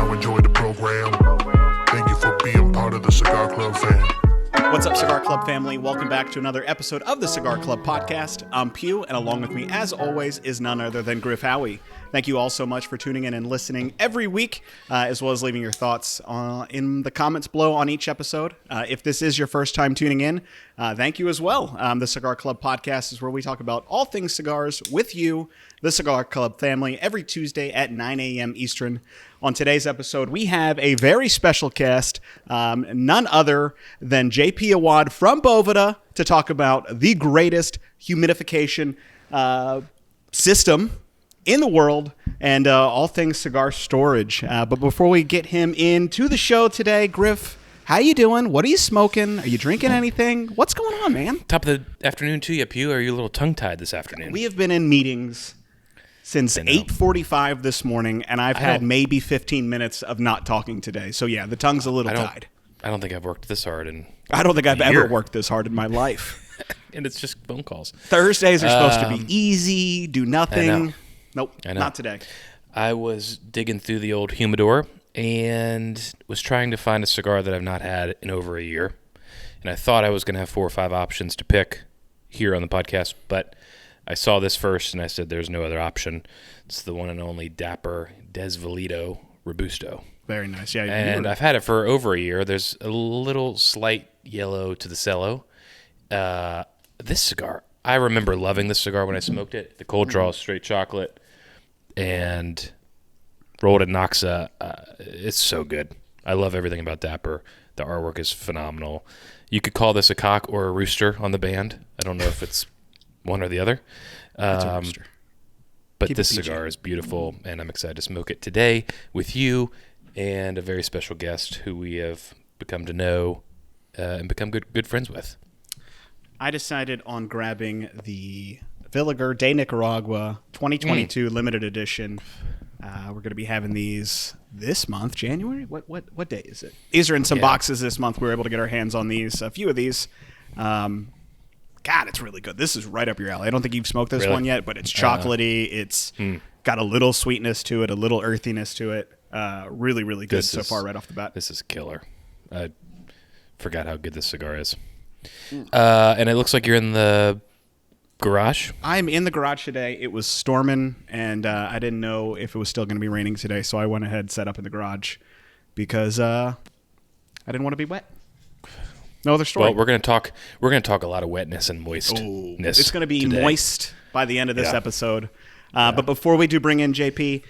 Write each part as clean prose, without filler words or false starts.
now enjoy the program. Thank you for being part of the Cigar Club fam. What's up, Cigar Club family? Welcome back to another episode of the Cigar Club podcast. I'm Pugh, and along with me, as always, is none other than Griff Howie. Thank you all so much for tuning in and listening every week, as well as leaving your thoughts in the comments below on each episode. If this is your first time tuning in, thank you as well. The Cigar Club podcast is where we talk about all things cigars with you, the Cigar Club family, every Tuesday at 9 a.m. Eastern. On today's episode, we have a very special guest, none other than JP Awad from Boveda, to talk about the greatest humidification system in the world and all things cigar storage. But before we get him into the show today, Griff, how you doing? What are you smoking? Are you drinking anything? What's going on, man? Top of the afternoon to you, Pew. Are you a little tongue-tied this afternoon? We have been in meetings since 8:45 this morning, and I've had maybe 15 minutes of not talking today. So, yeah, the tongue's a little tied. I don't think I've worked this hard in I don't think I've year. ever worked this hard in my life. And it's just phone calls. Thursdays are supposed to be easy, do nothing. I know. Nope, not today. I was digging through the old Humidor and was trying to find a cigar that I've not had in over a year. And I thought I was going to have 4 or 5 options to pick here on the podcast, but I saw this first and I said there's no other option. It's the one and only Dapper Desvalido Robusto. Very nice. Yeah, and I've had it for over a year. There's a little slight yellow to the cello. This cigar, I remember loving this cigar when I smoked it. The cold draw, straight chocolate, and rolled in Noxa. It's so good. I love everything about Dapper. The artwork is phenomenal. You could call this a cock or a rooster on the band. I don't know if it's one or the other. It's a rooster. But this cigar is beautiful, and I'm excited to smoke it today with you and a very special guest who we have become to know and become good friends with. I decided on grabbing the Villiger de Nicaragua 2022 limited edition. We're going to be having these this month, January. What day is it? These are in some boxes this month. We were able to get our hands on these, a few of these. God, it's really good. This is right up your alley. I don't think you've smoked this one yet, but it's chocolatey. It's got a little sweetness to it, a little earthiness to it. Really, really good so far right off the bat. This is killer. I forgot how good this cigar is. And it looks like you're in the garage. I'm in the garage today. It was storming, and I didn't know if it was still going to be raining today, so I went ahead and set up in the garage because I didn't want to be wet. No other story. Well, we're going to talk a lot of wetness and moistness. It's going to be today. Moist by the end of this episode. But before we do bring in JP,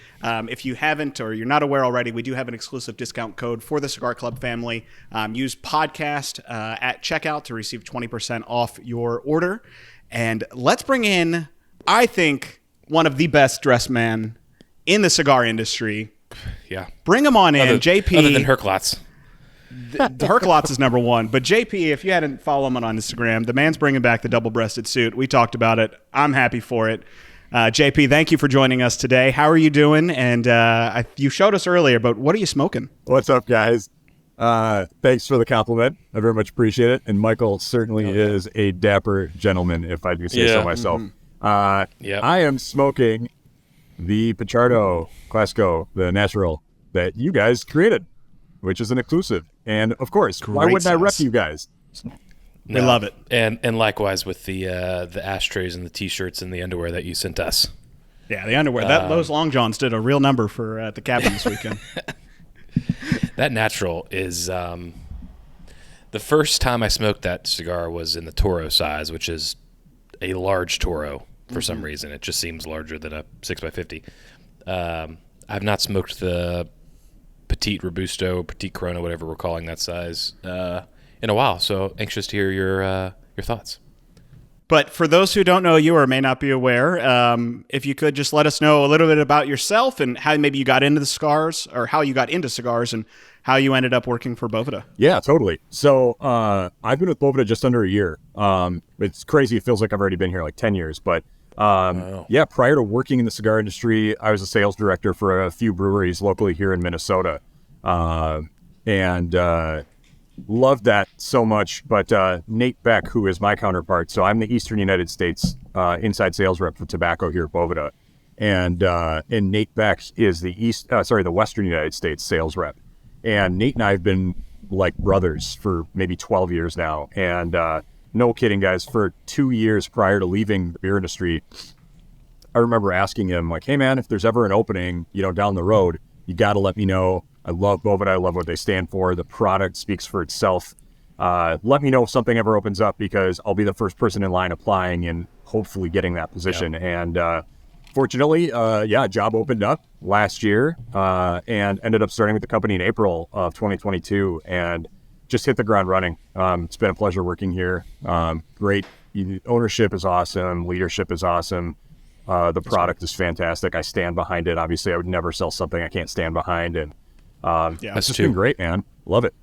if you haven't or you're not aware already, we do have an exclusive discount code for the Cigar Club family. Use podcast at checkout to receive 20% off your order. And let's bring in, I think, one of the best dressed men in the cigar industry. Yeah. Bring him on in, JP. Other than Herklotz. Herklotz is number one. But JP, if you hadn't followed him on Instagram, the man's bringing back the double-breasted suit. We talked about it. I'm happy for it. JP, thank you for joining us today. How are you doing? And you showed us earlier, but what are you smoking? What's up, guys? Thanks for the compliment. I very much appreciate it. And Michael certainly is a dapper gentleman, if I do say so myself. I am smoking the Pichardo Classico, the natural that you guys created, which is an exclusive. And of course, why wouldn't I rep you guys? We love it. And likewise with the ashtrays and the T-shirts and the underwear that you sent us. Yeah, the underwear. Those long johns did a real number for at the cabin this weekend. That natural is the first time I smoked that cigar was in the Toro size, which is a large Toro for some reason. It just seems larger than a 6x50. I've not smoked the Petite Robusto, Petite Corona, whatever we're calling that size, in a while. So anxious to hear your thoughts. But for those who don't know you or may not be aware, if you could just let us know a little bit about yourself and how maybe you got into the cigars, or how you got into cigars and how you ended up working for Boveda. Yeah, totally. So I've been with Boveda just under a year. It's crazy. It feels like I've already been here like 10 years. But yeah, prior to working in the cigar industry, I was a sales director for a few breweries locally here in Minnesota. And loved that so much. But Nate Beck, who is my counterpart, so I'm the Eastern United States inside sales rep for tobacco here at Boveda. And Nate Beck is the Western United States sales rep. And Nate and I have been like brothers for maybe 12 years now. And no kidding, guys, for 2 years prior to leaving the beer industry, I remember asking him, like, hey, man, if there's ever an opening, down the road, you got to let me know. I love Bovet. I love what they stand for. The product speaks for itself. Let me know if something ever opens up, because I'll be the first person in line applying and hopefully getting that position. Yep. And fortunately, a job opened up last year and ended up starting with the company in April of 2022 and just hit the ground running. It's been a pleasure working here. Great. Ownership is awesome. Leadership is awesome. The product is fantastic. I stand behind it. Obviously, I would never sell something I can't stand behind. And it's just been great, man. Love it.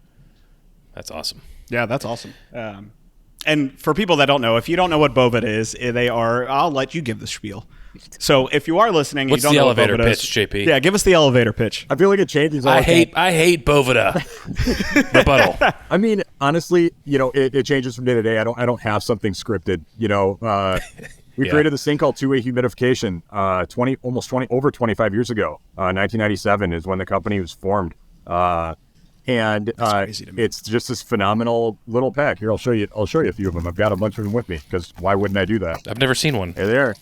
That's awesome. Yeah, that's awesome. And for people that don't know, if you don't know what Bovet is, I'll let you give the spiel. So if you are listening, what's you don't know the elevator what Bovet pitch, is, JP? Yeah, give us the elevator pitch. I feel like it changes all I the time. I hate Boveda. Rebuttal. I mean, honestly, it changes from day to day. I don't have something scripted. We created this thing called two-way humidification over 25 years ago. 1997 is when the company was formed. And it's just this phenomenal little pack. Here, I'll show you a few of them. I've got a bunch of them with me, because why wouldn't I do that? I've never seen one. Here they are.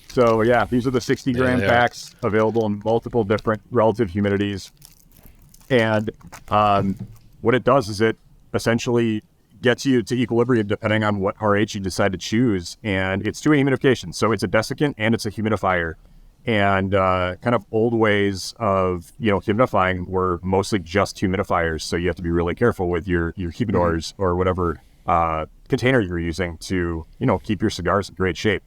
So yeah, these are the 60-gram packs available in multiple different relative humidities. And what it does is it essentially gets you to equilibrium depending on what RH you decide to choose. And it's two-way humidification. So it's a desiccant and it's a humidifier. And kind of old ways of humidifying were mostly just humidifiers. So you have to be really careful with your humidors or whatever container you're using to keep your cigars in great shape.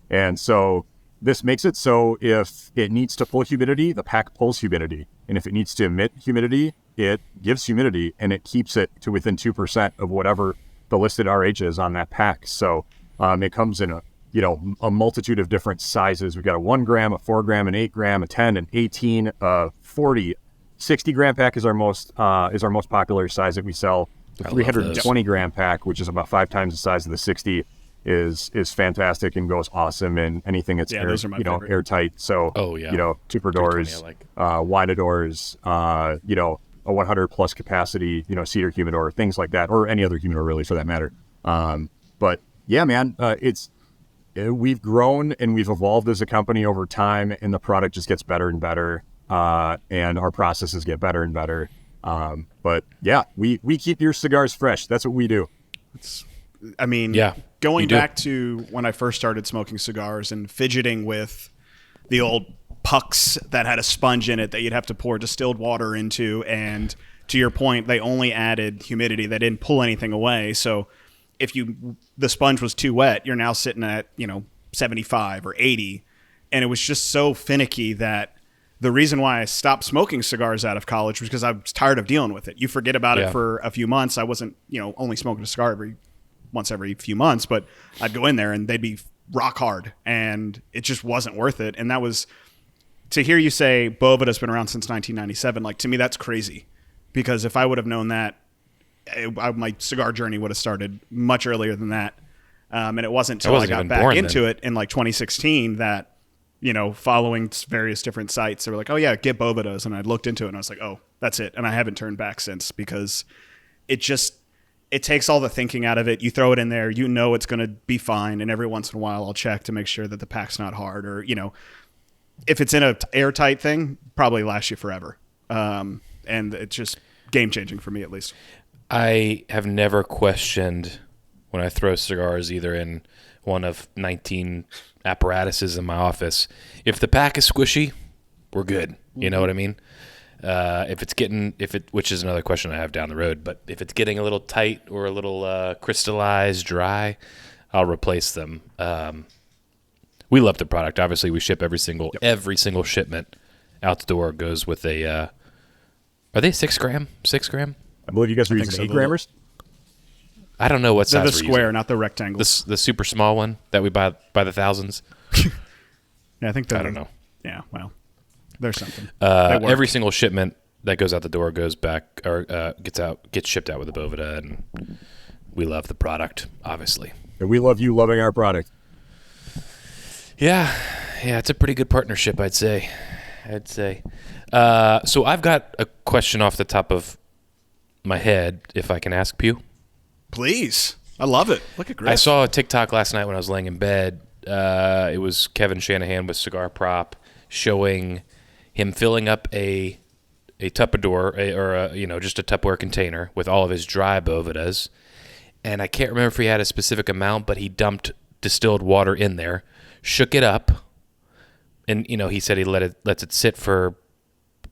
And so this makes it so if it needs to pull humidity, the pack pulls humidity. And if it needs to emit humidity, it gives humidity, and it keeps it to within 2% of whatever the listed RH is on that pack. So it comes in a multitude of different sizes. We've got a 1 gram, a 4 gram, an 8 gram, a 10, an 18, a 40, 60 gram pack is our most popular size that we sell. The 320 gram pack, which is about 5 times the size of the 60, is fantastic and goes awesome in anything that's airtight. So Tuperdors, Winadors, a 100 plus capacity, cedar humidor, things like that, or any other humidor really for that matter. But yeah, man, we've grown and we've evolved as a company over time, and the product just gets better and better, and our processes get better and better. But yeah, we keep your cigars fresh. That's what we do. Going back to when I first started smoking cigars and fidgeting with the old pucks that had a sponge in it that you'd have to pour distilled water into, and to your point, they only added humidity. They didn't pull anything away. So if the sponge was too wet, you're now sitting at 75 or 80, and it was just so finicky that the reason why I stopped smoking cigars out of college was because I was tired of dealing with it. You forget about it for a few months. I wasn't only smoking a cigar once every few months, but I'd go in there and they'd be rock hard, and it just wasn't worth it. And that was, to hear you say Boveda has been around since 1997, like, to me that's crazy, because if I would have known that, my cigar journey would have started much earlier than that. And it wasn't until I got back into it in like 2016 that, following various different sites, they were like, oh yeah, get Bovedas. And I looked into it and I was like, oh, that's it. And I haven't turned back since, because it takes all the thinking out of it. You throw it in there, it's going to be fine. And every once in a while I'll check to make sure that the pack's not hard, or, if it's in a airtight thing, probably lasts you forever. And it's just game changing for me, at least. I have never questioned when I throw cigars either in one of 19 apparatuses in my office. If the pack is squishy, we're good. You know what I mean? Which is another question I have down the road, but if it's getting a little tight or a little crystallized, dry, I'll replace them. We love the product. Obviously, we ship every single shipment out the door goes with a. Are they 6 gram? 6 gram? I believe you guys are using 8 grammers. I don't know what size. They're the square, not the rectangle. The super small one that we buy by the thousands. Yeah, I think I don't know. Yeah, well, there's something. Every single shipment that goes out the door goes back or gets shipped out with a Boveda, and we love the product, obviously. And we love you loving our product. Yeah, Yeah, it's a pretty good partnership, I'd say. So I've got a question off the top of my head, if I can ask Pugh. Please. I love it. Look at Griff. I saw a TikTok last night when I was laying in bed. It was Kevin Shanahan with Cigar Prop showing him filling up a Tupperware just a Tupperware container with all of his dry Bovedas. And I can't remember if he had a specific amount, but he dumped distilled water in there, shook it up, and he said he lets it sit for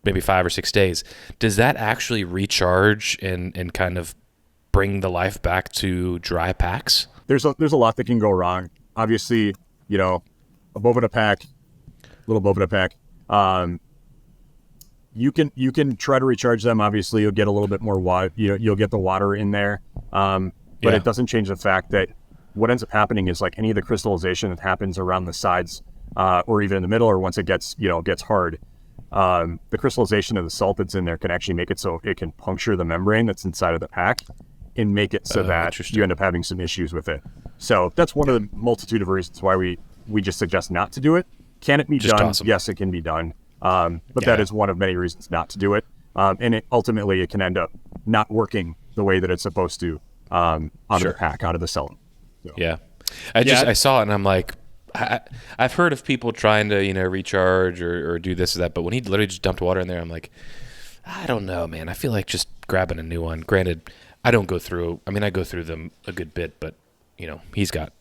maybe 5 or 6 days. Does that actually recharge and kind of bring the life back to dry packs? There's a lot that can go wrong. Obviously, a Boveda pack, little Boveda pack. You can try to recharge them. Obviously, you'll get a little bit more water. You'll get the water in there, but it doesn't change the fact that what ends up happening is like any of the crystallization that happens around the sides, or even in the middle, or once it gets hard. The crystallization of the salt that's in there can actually make it so it can puncture the membrane that's inside of the pack and make it so that you end up having some issues with it. So that's one of the multitude of reasons why we just suggest not to do it. Can it be done? Awesome. Yes, it can be done. But that is one of many reasons not to do it. And ultimately it can end up not working the way that it's supposed to out of the pack, out of the cell. So. Yeah. I saw it and I'm like, I've heard of people trying to, recharge or do this or that, but when he literally just dumped water in there, I'm like, I don't know, man. I feel like just grabbing a new one. Granted, I go through them a good bit, but, he's got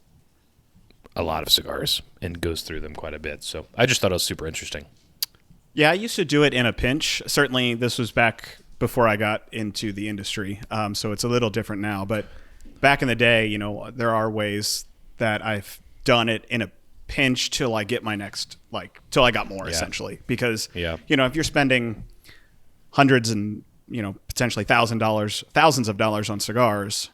a lot of cigars and goes through them quite a bit. So I just thought it was super interesting. Yeah, I used to do it in a pinch. Certainly, this was back before I got into the industry, so it's a little different now. But back in the day, there are ways that I've done it in a pinch till I get my next, till I got more, essentially. Because, if you're spending hundreds and, potentially thousands of dollars on cigars,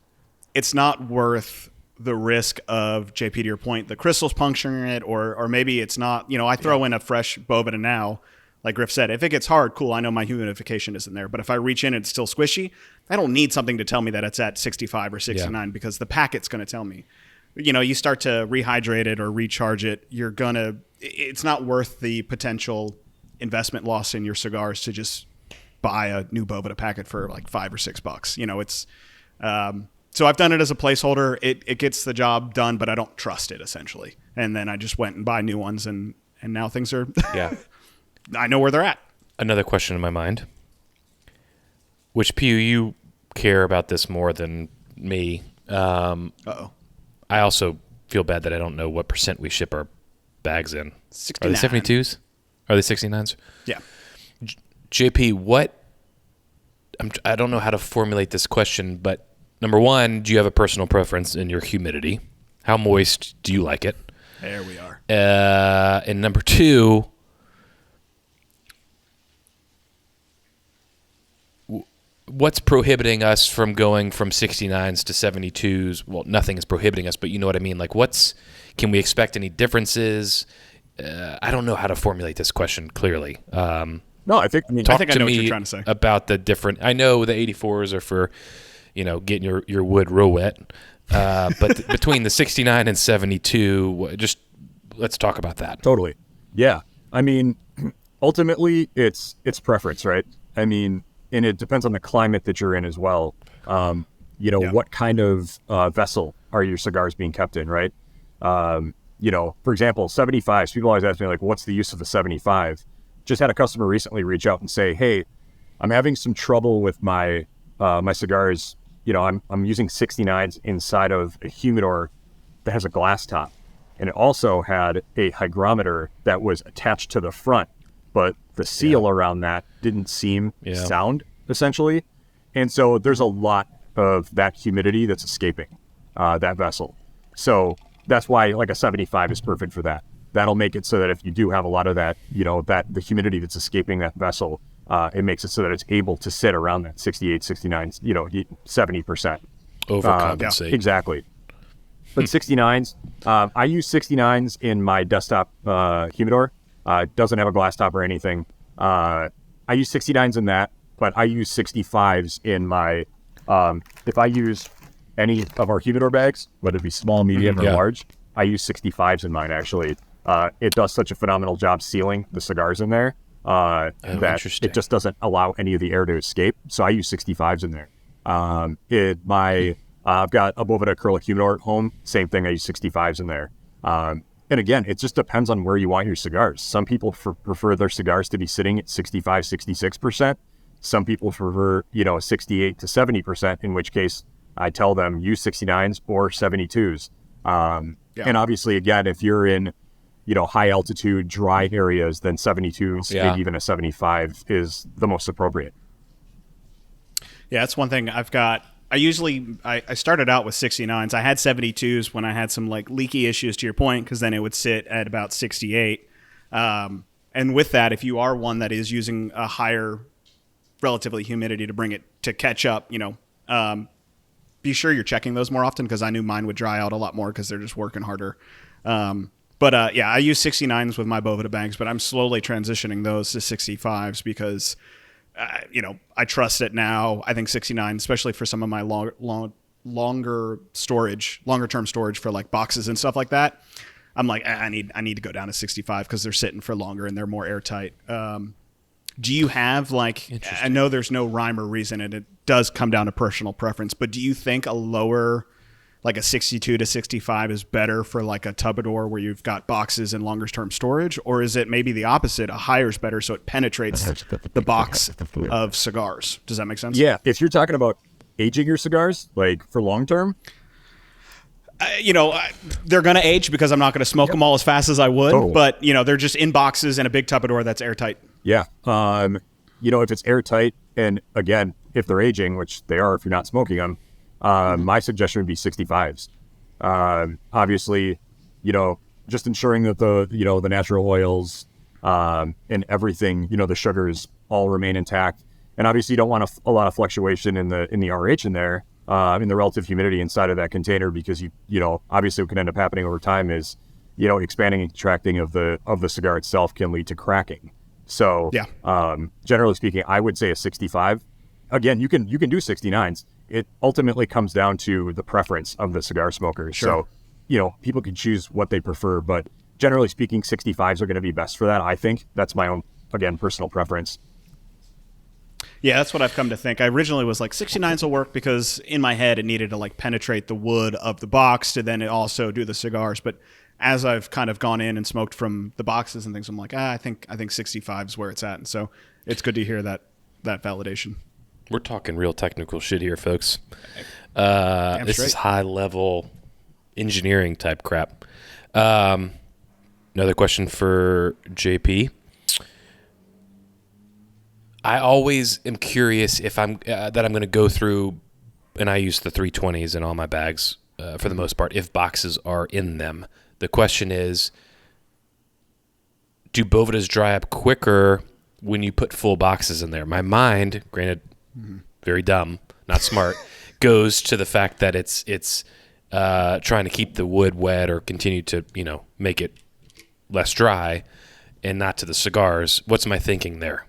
it's not worth the risk of, JP, to your point, the crystals puncturing it, or maybe it's not, I throw in a fresh Boveda now. Like Griff said, if it gets hard, cool, I know my humidification isn't there. But if I reach in and it's still squishy, I don't need something to tell me that it's at 65 or 69 because the packet's going to tell me. You start to rehydrate it or recharge it, it's not worth the potential investment loss in your cigars to just buy a new Boveda packet for like $5 or $6. It's so I've done it as a placeholder. It gets the job done, but I don't trust it, essentially. And then I just went and buy new ones, and now things are I know where they're at. Another question in my mind, which, Pugh, you care about this more than me. Uh-oh. I also feel bad that I don't know what % we ship our bags in. 69. Are they 72s? Are they 69s? Yeah. JP, I don't know how to formulate this question, but number one, do you have a personal preference in your humidity? How moist do you like it? There we are. And number two, what's prohibiting us from going from 69s to 72s? Well, nothing is prohibiting us, but you know what I mean? Like, can we expect any differences? I don't know how to formulate this question clearly. No, I think I know what you're trying to say about the different. I know the 84s are for, getting your wood real wet. But between the 69 and 72, just let's talk about that. Totally. Yeah. I mean, ultimately, it's preference, right? I mean, and it depends on the climate that you're in as well. What kind of vessel are your cigars being kept in, right? For example, 75s. People always ask me, like, what's the use of a 75? Just had a customer recently reach out and say, hey, I'm having some trouble with my my cigars. I'm using 69s inside of a humidor that has a glass top. And it also had a hygrometer that was attached to the front, but the seal around that didn't seem sound, essentially. And so there's a lot of that humidity that's escaping that vessel. So that's why like a 75 is perfect for that. That'll make it so that if you do have a lot of that, that the humidity that's escaping that vessel, it makes it so that it's able to sit around that 68, 69, 70%. Overcompensate. Exactly. But 69s, I use 69s in my desktop humidor. It doesn't have a glass top or anything. I use 69s in that, but I use 65s in my, if I use any of our humidor bags, whether it be small, medium, or large, I use 65s in mine, actually. it does such a phenomenal job sealing the cigars in there that it just doesn't allow any of the air to escape. So I use 65s in there. I've got a Boveda acrylic humidor at home. Same thing. I use 65s in there. And again, it just depends on where you want your cigars. Some people prefer their cigars to be sitting at 65, 66%. Some people prefer, 68 to 70%, in which case I tell them use 69s or 72s. And obviously, again, if you're in, high altitude, dry areas, then 72s, maybe even a 75 is the most appropriate. Yeah, that's one thing I've got. I started out with 69s. I had 72s when I had some like leaky issues, to your point, because then it would sit at about 68. And with that, if you are one that is using a higher relatively humidity to bring it to catch up, be sure you're checking those more often, because I knew mine would dry out a lot more because they're just working harder. But I use 69s with my Boveda bags, but I'm slowly transitioning those to 65s because I trust it now. I think 69, especially for some of my longer term storage for like boxes and stuff like that. I'm like, I need to go down to 65 because they're sitting for longer and they're more airtight. Do you have I know there's no rhyme or reason and it does come down to personal preference, but do you think a lower, like a 62 to 65 is better for like a tubador where you've got boxes and longer term storage? Or is it maybe the opposite? A higher is better so it penetrates the box of cigars. Does that make sense? Yeah. If you're talking about aging your cigars, like for long term, they're going to age because I'm not going to smoke them all as fast as I would, but they're just in boxes in a big tubador that's airtight. Yeah. If it's airtight, and again, if they're aging, which they are if you're not smoking them, my suggestion would be 65s. Obviously, just ensuring that the natural oils and everything, the sugars all remain intact. And obviously you don't want a lot of fluctuation in the RH in there, in the relative humidity inside of that container, because obviously what can end up happening over time is, expanding and contracting of the cigar itself can lead to cracking. So, generally speaking, I would say a 65. Again, you can do 69s. It ultimately comes down to the preference of the cigar smoker. Sure. So, people can choose what they prefer, but generally speaking, 65s are going to be best for that. I think that's my own, again, personal preference. Yeah, that's what I've come to think. I originally was like 69s will work because in my head it needed to like penetrate the wood of the box to then also do the cigars. But as I've kind of gone in and smoked from the boxes and things, I'm like, I think 65 is where it's at. And so it's good to hear that validation. We're talking real technical shit here, folks. This is high-level engineering type crap. Another question for JP. I always am curious if I'm going to go through, and I use the 320s in all my bags for the most part, if boxes are in them. The question is, do Bovedas dry up quicker when you put full boxes in there? My mind, granted, very dumb, not smart, goes to the fact that it's trying to keep the wood wet or continue to, make it less dry, and not to the cigars. What's my thinking there?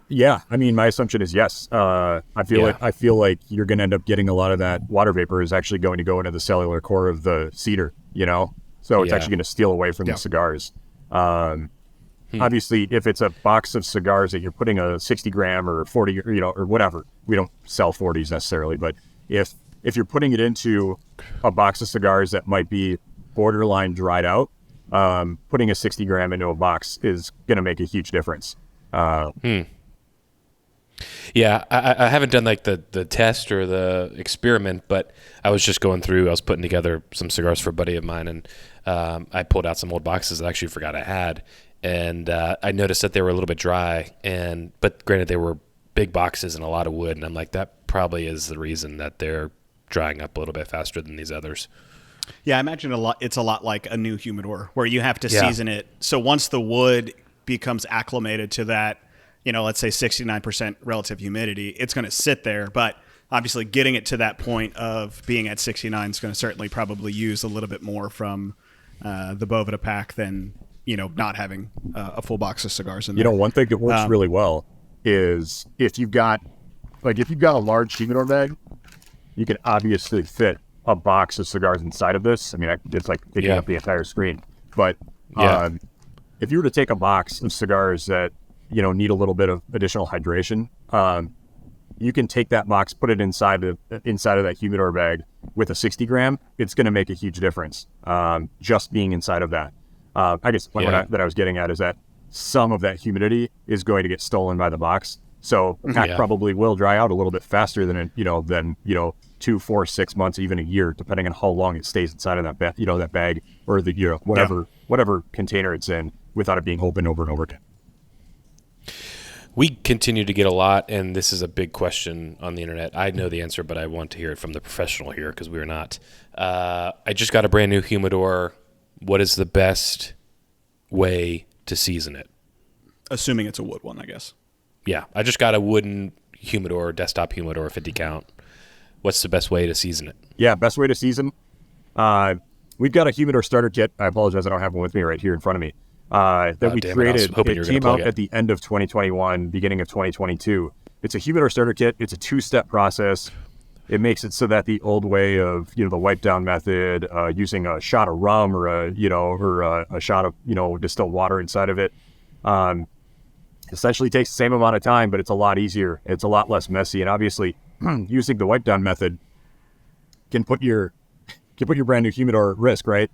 Yeah, I mean, my assumption is yes. I feel like you're going to end up getting a lot of that water vapor is actually going to go into the cellular core of the cedar, So it's actually going to steal away from the cigars. Obviously, if it's a box of cigars that you're putting a 60 gram or 40, or whatever, we don't sell 40s necessarily, but if you're putting it into a box of cigars that might be borderline dried out, putting a 60 gram into a box is going to make a huge difference. Yeah, I haven't done like the test or the experiment, but I was just going through, I was putting together some cigars for a buddy of mine, and I pulled out some old boxes that I actually forgot I had, and I noticed that they were a little bit dry, but granted they were big boxes and a lot of wood, and I'm like, that probably is the reason that they're drying up a little bit faster than these others. Yeah, I imagine it's a lot like a new humidor where you have to season it. So once the wood becomes acclimated to that, let's say 69% relative humidity, it's going to sit there. But obviously getting it to that point of being at 69 is going to certainly probably use a little bit more from the Boveda pack than, not having a full box of cigars in there. One thing that works really well is if you've got a large humidor bag, you can obviously fit a box of cigars inside of this. I mean, it's like picking up the entire screen. But Yeah. If you were to take a box of cigars that, need a little bit of additional hydration, you can take that box, put it inside of that humidor bag with a 60 gram. It's going to make a huge difference. Just being inside of that. I guess the point that I was getting at is that some of that humidity is going to get stolen by the box. So that probably will dry out a little bit faster than 2, 4, 6 months, even a year, depending on how long it stays inside of that that bag or the whatever container it's in without it being opened over and over again. We continue to get a lot, and this is a big question on the internet. I know the answer, but I want to hear it from the professional here because we're not. I just got a brand new humidor. What is the best way to season it? Assuming it's a wood one, I guess. Yeah, I just got a wooden humidor, desktop humidor, 50 count. What's the best way to season it? Yeah, best way to season. We've got a humidor starter kit. I apologize, I don't have one with me right here in front of me. We created. It came out at the end of 2021, beginning of 2022. It's a humidor starter kit. It's a 2-step process. It makes it so that the old way of the wipe down method, using a shot of rum or a shot of distilled water inside of it, essentially takes the same amount of time, but it's a lot easier. It's a lot less messy, and obviously, using the wipe down method can put your brand new humidor at risk, right?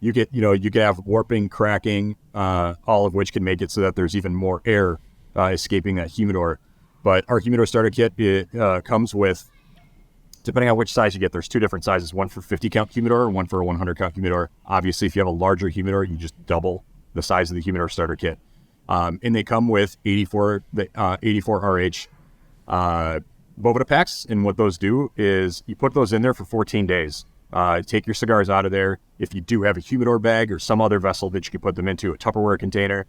You could have warping, cracking, all of which can make it so that there's even more air escaping that humidor. But our humidor starter kit, it comes with, depending on which size you get, there's 2 different sizes, one for 50 count humidor and one for a 100 count humidor. Obviously, if you have a larger humidor, you just double the size of the humidor starter kit. And they come with 84 RH Boveda packs, and what those do is you put those in there for 14 days. Take your cigars out of there. If you do have a humidor bag or some other vessel that you can put them into, a Tupperware container,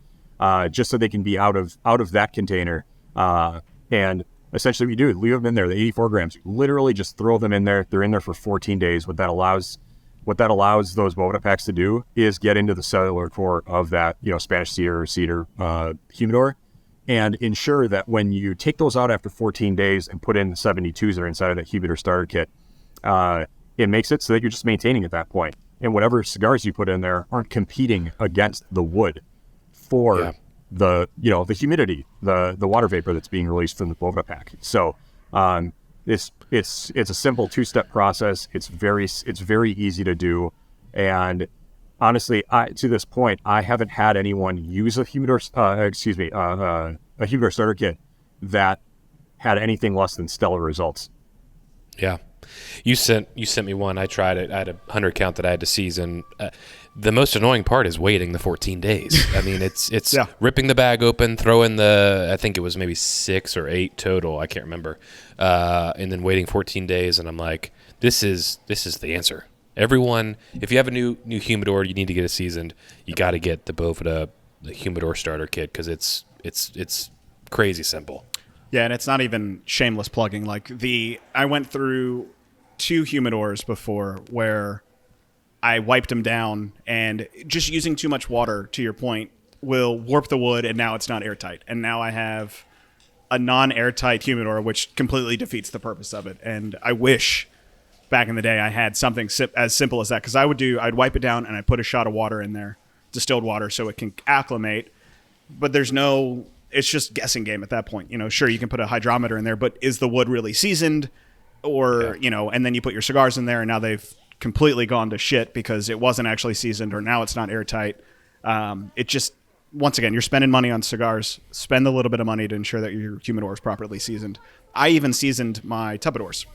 just so they can be out of that container. And essentially, we do leave them in there. The 84 grams, you literally just throw them in there. They're in there for 14 days. What that allows those Boveda packs to do is get into the cellular core of that Spanish cedar or cedar humidor, and ensure that when you take those out after 14 days and put in the 72s that are inside of that humidor starter kit, it makes it so that you're just maintaining at that point. And whatever cigars you put in there aren't competing against the wood for the humidity, the water vapor that's being released from the Boveda pack. So it's a simple 2-step process. It's very easy to do. And honestly, to this point, I haven't had anyone use a humidor starter kit that had anything less than stellar results. Yeah. You sent me one. I tried it. I had a 100 count that I had to season. The most annoying part is waiting the 14 days. I mean, it's ripping the bag open, throwing I think it was maybe 6 or 8 total. I can't remember. And then waiting 14 days. And I'm like, this is the answer. Everyone, if you have a new humidor, you need to get it seasoned. You got to get the Boveda, the humidor starter kit, because it's crazy simple. Yeah, and it's not even shameless plugging. Like I went through 2 humidors before where I wiped them down, and just using too much water, to your point, will warp the wood, and now it's not airtight. And now I have a non-airtight humidor, which completely defeats the purpose of it. And I wish back in the day I had something as simple as that, because I'd wipe it down and I'd put a shot of water in there, distilled water, so it can acclimate. But it's just guessing game at that point. Sure, you can put a hydrometer in there, but is the wood really seasoned? Or, and then you put your cigars in there and now they've completely gone to shit because it wasn't actually seasoned, or now it's not airtight. It just, once again, you're spending money on cigars. Spend a little bit of money to ensure that your humidor is properly seasoned. I even seasoned my tupperwares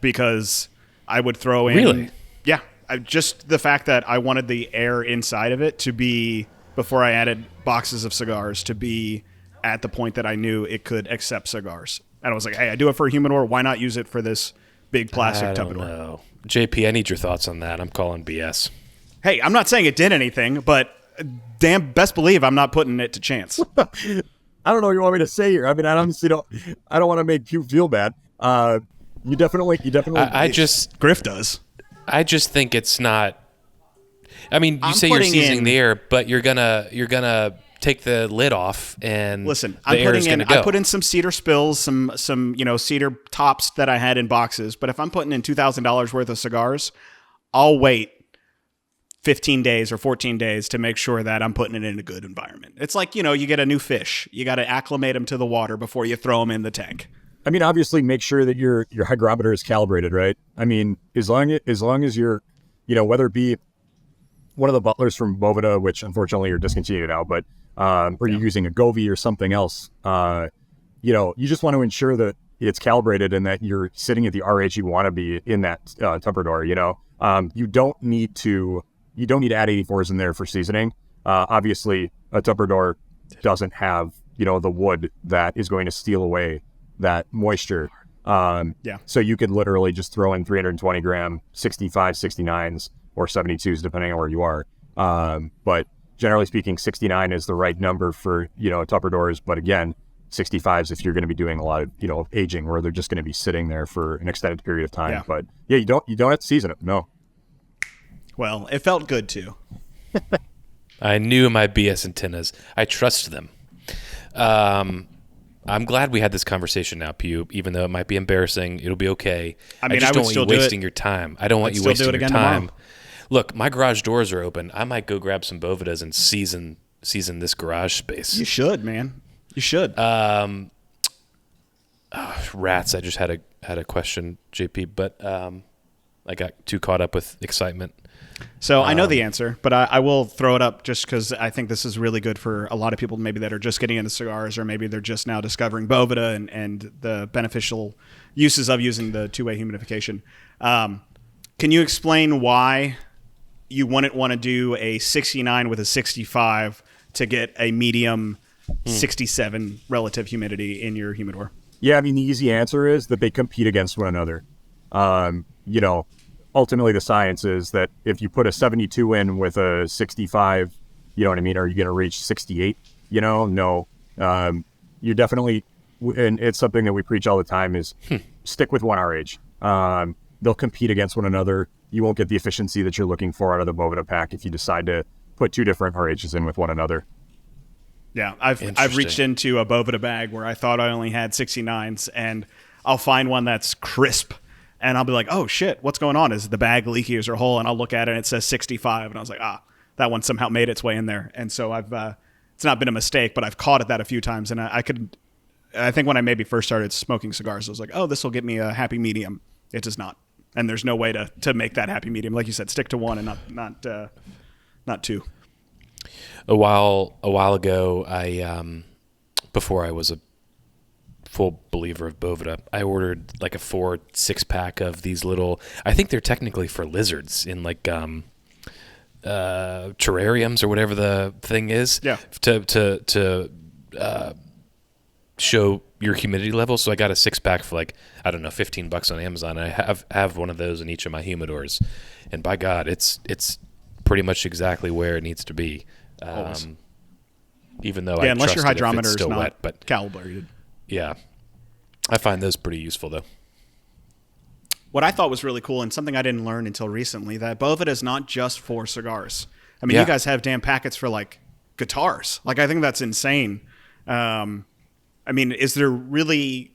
because I would throw in... Really? Yeah. Just the fact that I wanted the air inside of it to be, before I added boxes of cigars, to be at the point that I knew it could accept cigars. And I was like, hey, I do it for a humidor. Why not use it for this big plastic Tupperware? Know. JP, I need your thoughts on that. I'm calling BS. Hey, I'm not saying it did anything, but damn, best believe I'm not putting it to chance. I don't know what you want me to say here. I mean, I honestly don't want to make you feel bad. You definitely. Griff does. I just think it's not. I mean, you say you're seasoning the air, but you're gonna take the lid off and listen. I put in some cedar spills, some cedar tops that I had in boxes. But if I'm putting in $2,000 worth of cigars, I'll wait 15 days or 14 days to make sure that I'm putting it in a good environment. It's like, you get a new fish. You got to acclimate them to the water before you throw them in the tank. I mean, obviously make sure that your hygrometer is calibrated, right? I mean, as long as you're, whether it be one of the butlers from Boveda, which unfortunately are discontinued now, but or you're using a Govee or something else, you just want to ensure that it's calibrated and that you're sitting at the RH you want to be in that Tupperware. You don't need to add 84s in there for seasoning. Obviously, a Tupperware doesn't have the wood that is going to steal away that moisture. So you could literally just throw in 320 gram 65, 69s or 72s depending on where you are. But generally speaking, 69 is the right number for Tupperwares. But again, 65s if you're going to be doing a lot of aging where they're just going to be sitting there for an extended period of time. But you don't have to season it. No. Well, it felt good too. I knew my BS antennas. I trust them. I'm glad we had this conversation now, Pugh, even though it might be embarrassing. It'll be okay. I mean, just I don't would want still you wasting your time. I don't want you wasting your time. Tomorrow. Look, my garage doors are open. I might go grab some Bovedas and season this garage space. You should, man. You should. Rats. I just had a question, JP, but I got too caught up with excitement. So I know the answer, but I will throw it up just because I think this is really good for a lot of people maybe that are just getting into cigars, or maybe they're just now discovering Boveda and the beneficial uses of using the two-way humidification. Can you explain why you wouldn't want to do a 69 with a 65 to get a medium 67 relative humidity in your humidor? Yeah, I mean, the easy answer is that they compete against one another. Ultimately, the science is that if you put a 72 in with a 65, you know what I mean, are you going to reach 68? No. You're definitely, and it's something that we preach all the time, is stick with one RH. They'll compete against one another. You won't get the efficiency that you're looking for out of the Boveda pack if you decide to put two different RHs in with one another. Yeah, I've reached into a Boveda bag where I thought I only had 69s, and I'll find one that's crisp. And I'll be like, oh, shit, what's going on? Is the bag leaky? Is there a hole? And I'll look at it, and it says 65. And I was like, that one somehow made its way in there. And so it's not been a mistake, but I've caught it that a few times. And I think when I maybe first started smoking cigars, I was like, oh, this will get me a happy medium. It does not. And there's no way to make that happy medium. Like you said, stick to one and not two. A while ago, I before I was a full believer of Boveda, I ordered like a 4-6 pack of these little, I think they're technically for lizards in like terrariums or whatever the thing is, to show your humidity level. So I got a 6-pack for like, I don't know, $15 on Amazon. I have one of those in each of my humidors, and by God, it's pretty much exactly where it needs to be. Even though unless your hydrometer is still not wet, but calibrated. Yeah, I find those pretty useful though. What I thought was really cool, and something I didn't learn until recently, that Boveda is not just for cigars. I mean, you guys have damn packets for like guitars. Like, I think that's insane. I mean, is there really?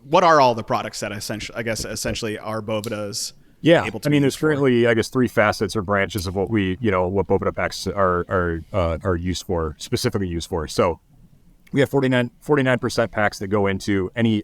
What are all the products that essentially are Boveda's? Yeah, I mean, there's currently, I guess, 3 facets or branches of what what Boveda packs are used for, specifically used for. So we have 49% packs that go into any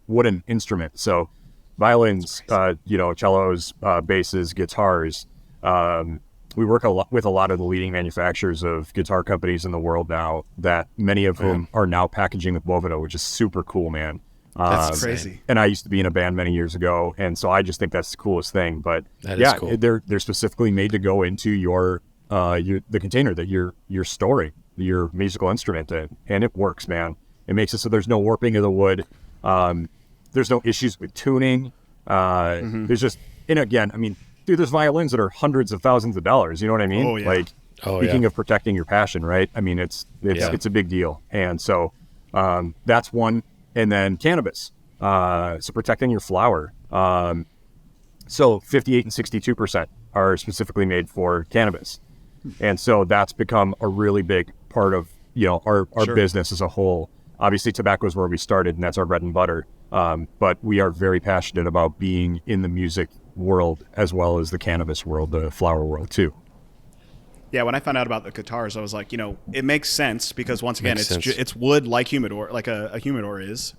wooden instrument. So violins, cellos, basses, guitars. We work with a lot of the leading manufacturers of guitar companies in the world now, that many of whom are now packaging with Boveda, which is super cool, man. That's crazy. And I used to be in a band many years ago, and so I just think that's the coolest thing. But that is cool. They're specifically made to go into the container that you're storing your musical instrument in, and it works, man. It makes it so there's no warping of the wood. There's no issues with tuning. There's just, and again, I mean, dude, there's violins that are hundreds of thousands of dollars. You know what I mean? Oh, yeah. Like, speaking of protecting your passion, right? I mean, it's a big deal. And so that's one. And then cannabis, so protecting your flower. So 58 and 62% are specifically made for cannabis. And so that's become a really big part of, our business as a whole. Obviously, tobacco is where we started, and that's our bread and butter. But we are very passionate about being in the music world as well as the cannabis world, the flower world too. Yeah, when I found out about the guitars, I was like, it makes sense because once again, Makes it's wood like humidor, like a humidor is,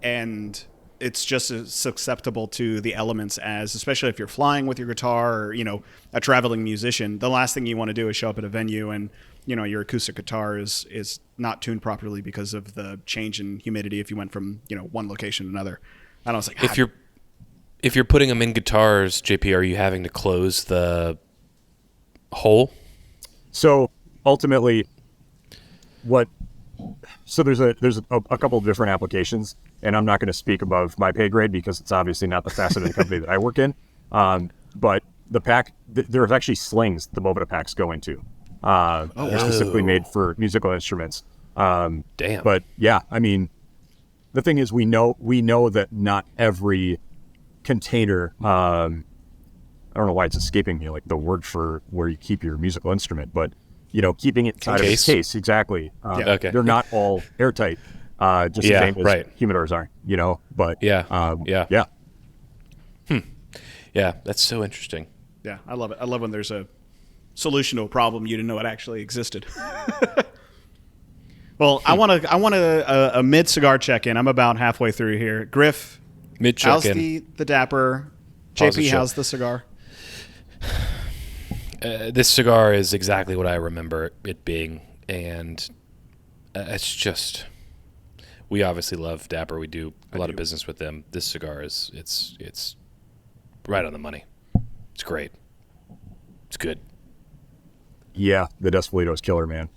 and it's just as susceptible to the elements as, especially if you're flying with your guitar or a traveling musician. The last thing you want to do is show up at a venue and your acoustic guitar is not tuned properly because of the change in humidity if you went from one location to another. And I was like, if you're putting them in guitars, JP, are you having to close the hole? So ultimately, there's a couple of different applications, and I'm not going to speak above my pay grade because it's obviously not the facet of the company that I work in. But the pack, there's actually slings the Boveda packs go into. They're specifically made for musical instruments. Damn. But yeah, I mean, the thing is, we know that not every container. I don't know why it's escaping me, like the word for where you keep your musical instrument, but keeping it inside of its case, exactly. Okay. They're not all airtight, just the same as humidors aren't. But yeah. Yeah, that's so interesting. Yeah, I love it. I love when there's a solution to a problem you didn't know it actually existed. Well, I want a mid cigar check-in. I'm about halfway through here. Griff, mid how's check-in. the Dapper? JP, how's the cigar? This cigar is exactly what I remember it being, and it's just, we obviously love Dapper. We do a lot of business with them. This cigar it's right on the money. It's great. It's good. Yeah, the Despolito is killer, man.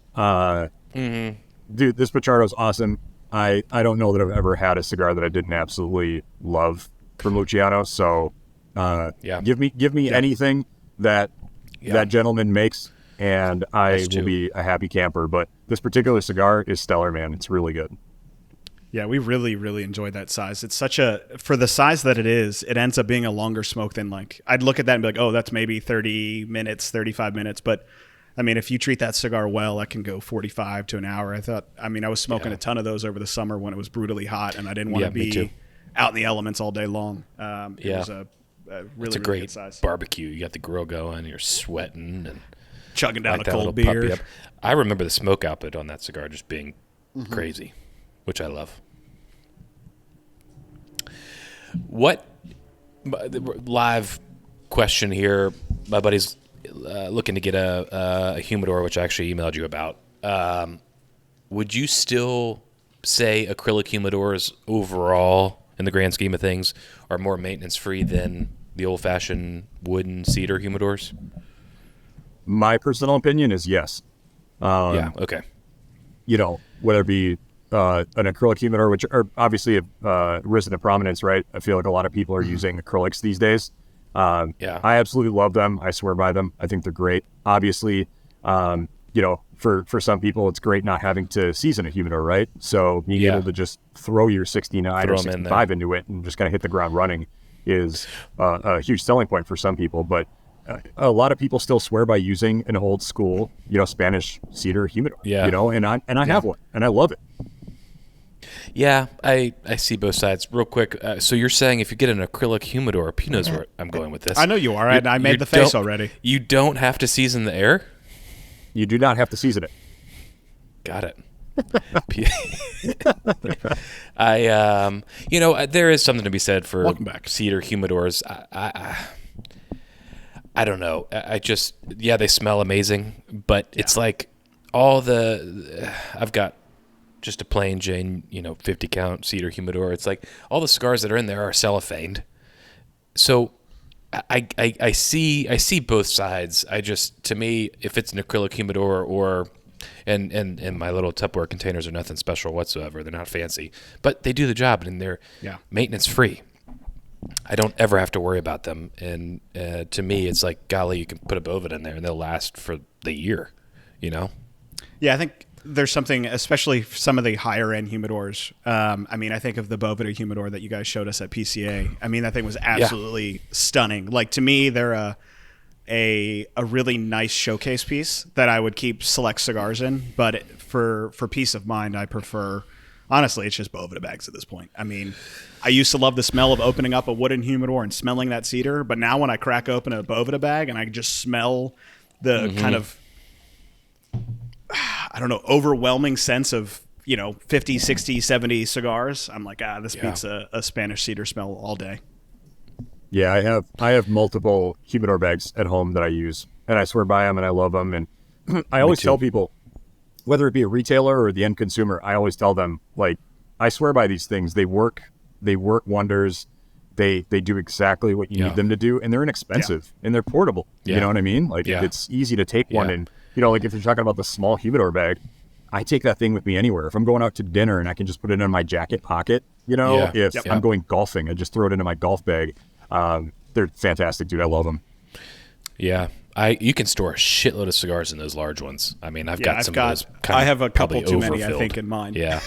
Dude, this Pachardo's awesome. I don't know that I've ever had a cigar that I didn't absolutely love from Luciano. So give me anything that gentleman makes, and I will be a happy camper. But this particular cigar is stellar, man. It's really good. Yeah, we really, really enjoyed that size. It's for the size that it is, it ends up being a longer smoke than I'd look at that and be like, oh, that's maybe 30 minutes, 35 minutes. But I mean, if you treat that cigar well, that can go 45 to an hour. I was smoking a ton of those over the summer when it was brutally hot and I didn't want to be out in the elements all day long. It was a really, it's a really great good size. barbecue. You got the grill going, you're sweating and chugging down like a that cold little puppy beer. up. I remember the smoke output on that cigar just being crazy, which I love. What live question here? My buddy's looking to get a humidor, which I actually emailed you about. Would you still say acrylic humidors overall, in the grand scheme of things, are more maintenance free than the old fashioned wooden cedar humidors? My personal opinion is yes. Okay. Whether it be an acrylic humidor, which are obviously have risen to prominence, right? I feel like a lot of people are using acrylics these days. I absolutely love them. I swear by them. I think they're great. Obviously, for some people, it's great not having to season a humidor, right? So being able to just throw your 69 or 65 into it and just kind of hit the ground running is a huge selling point for some people. But a lot of people still swear by using an old school, Spanish cedar humidor. And I have one, and I love it. Yeah, I see both sides. Real quick, so you're saying if you get an acrylic humidor, P knows where I'm going with this. I know you are, and I made the face already. You don't have to season the air? You do not have to season it. Got it. There is something to be said for cedar humidors. I don't know. They smell amazing, but it's like I've got just a plain Jane, 50 count cedar humidor. It's like all the cigars that are in there are cellophaned. So I see both sides. To me, if it's an acrylic humidor and my little Tupperware containers are nothing special whatsoever. They're not fancy, but they do the job and they're maintenance free. I don't ever have to worry about them. And to me, it's like, golly, you can put a Boveda in there and they'll last for the year, Yeah, I think there's something, especially some of the higher end humidors. I think of the Boveda humidor that you guys showed us at PCA. I mean, that thing was absolutely stunning. Like, to me, they're a really nice showcase piece that I would keep select cigars in. But for peace of mind, I prefer Honestly, it's just Boveda bags at this point. I mean, I used to love the smell of opening up a wooden humidor and smelling that cedar, but now when I crack open a Boveda bag and I just smell the kind of, I don't know, overwhelming sense of, 50, 60, 70 cigars, I'm like, this beats a Spanish cedar smell all day. Yeah, I have multiple humidor bags at home that I use, and I swear by them, and I love them. And I always tell people, whether it be a retailer or the end consumer, I always tell them, like, I swear by these things. They work wonders. They do exactly what you need them to do, and they're inexpensive and they're portable. You know what I mean? Like it's easy to take one, and like if you're talking about the small humidor bag, I take that thing with me anywhere. If I'm going out to dinner and I can just put it in my jacket pocket, if I'm going golfing, I just throw it into my golf bag. They're fantastic, dude. I love them. Yeah. You can store a shitload of cigars in those large ones. I mean, I've got some of those. I have a couple too overfilled. many, I think, in mine. Yeah.